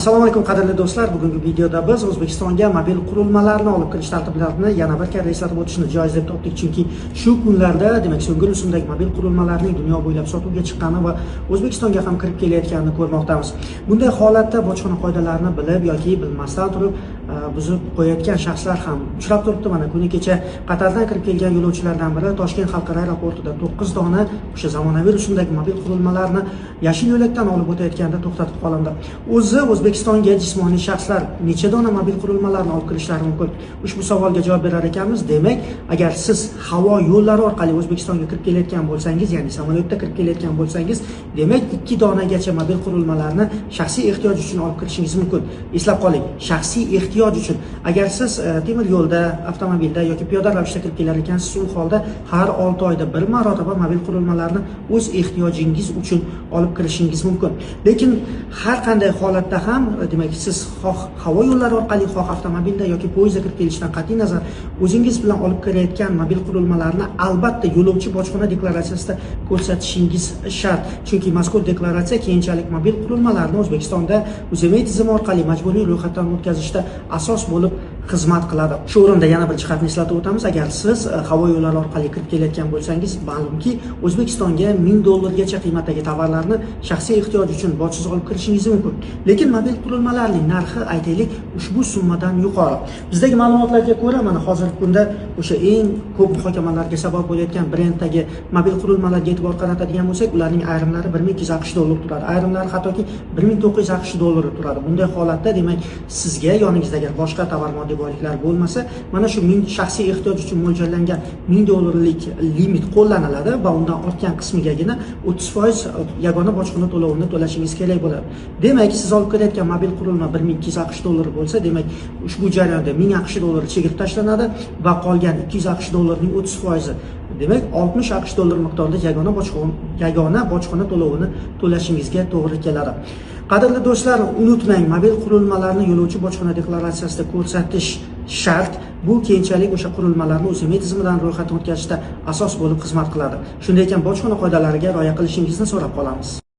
Assalomu alaykum qadrli do'stlar. Bugungi videoda biz O'zbekistonga mobil qurilmalarni olib kirish tartiblarini yana bir karra eslatib o'tishni joiz deb topdik, chunki shu kunlarda, demak, so'nggi rusumdagi mobil qurilmalarning dunyo bo'ylab sotuvga chiqqani va O'zbekistonga ham kirib kelayotganini ko'rmoqdamiz. Bunday holatda bojxona qoidalarini bilib yoki bilmasdan turib buzib qo'yayotgan shaxslar ham uchrab turibdi. Mana kuni kecha Qatardan kirib kelgan yo'lovchilardan biri Toshkent xalqaro aeroportida 9 dona o'sha zamonaviy rusumdagi mobil qurilmalarni yashil yo'lakdan olib o'tayotganda to'xtatib qolindi. O'zi O'zbekistonga jismoniy shaxslar necha dona mobil qurilmalarni olib kirishlari mumkin? Ushbu savolga javob berar ekanmiz. Demak, agar siz havo yo'llari orqali O'zbekistonga kirib kelayotgan bo'lsangiz, ya'ni samolyotda kirib kelayotgan bo'lsangiz, demak 2 donagacha mobil qurilmalarni shaxsiy ehtiyoj uchun olib kirishingiz mumkin. Eslab qoling, shaxsiy ehtiyoj uchun. Agar siz temir yo'lda, avtomobilda yoki piyoda ravishda kirib kelar ekansiz, u holda har 6 oyda bir marotaba mobil qurilmalarni o'z ehtiyojingiz uchun olib kirishingiz mumkin. Lekin har qanday holatda ham, demak, siz xoh havo yo'llari orqali, xoh avtomobilda yoki poyezdda kirib kelishdan qat'iy nazar o'zingiz bilan olib kirayotgan mobil qurilmalarni albatta yo'lovchi bojxona deklaratsiyasida ko'rsatishingiz shart. Chunki mazkur deklaratsiya keyinchalik mobil qurilmalarni O'zbekistonda UZMI tizimi orqali majburiy ro'yxatdan o'tkazishda asos bo'lib xizmat qiladi. Shu o'rinda yana bir jihatni eslatib o'tamiz. Agar siz havo yo'llari orqali kirib kelayotgan bo'lsangiz, ma'lumki, O'zbekistonga $1000 qiymatdagi tovarlarni shaxsiy ehtiyoj uchun bojsiz olib kirishingiz mumkin. Lekin mobil qurilmalarning narxi, aytaylik, ushbu summadan yuqori. Bizdagi ma'lumotlarga ko'ra, mana hozirgi kunda o'sha eng ko'p muhokamalarga sabab bo'layotgan brenddagi mobil qurilmalarga e'tibor qaratadigan bo'lsak, ularning ayrimlari $1200 turadi, ayrimlari hattoki $1900 turadi. Bunday holatda, demak, sizga yoningizdagi boshqa tovar moddiy boyliklar bo'lmasa, mana shu shaxsiy ehtiyoj uchun mo'ljallangan $1000 limit qo'llaniladi va undan ortgan qismigagina 30% yagona bojxona to'lovini to'lashingiz kerak bo'ladi. Demak, siz olib kelayotgan mobil qurilma $1200 bo'lsa, demak, ushbu jarayonda $1000 chegirib tashlanadi va qolgan $200ning 30%, demak, $60 miqdorida yagona bojxona to'lovini to'lashingizga to'g'ri keladi. Qadrli do'stlar, unutmang, mobil qurilmalarni yo'lovchi bojxona deklaratsiyasida ko'rsatish shart. Bu keyinchalik o'sha qurilmalarni UZMI tizimidan ro'yxatdan o'tkazishda asos bo'lib xizmat qiladi. Shunday ekan, bojxona qoidalariga rioya qilishingizni so'rab qolamiz.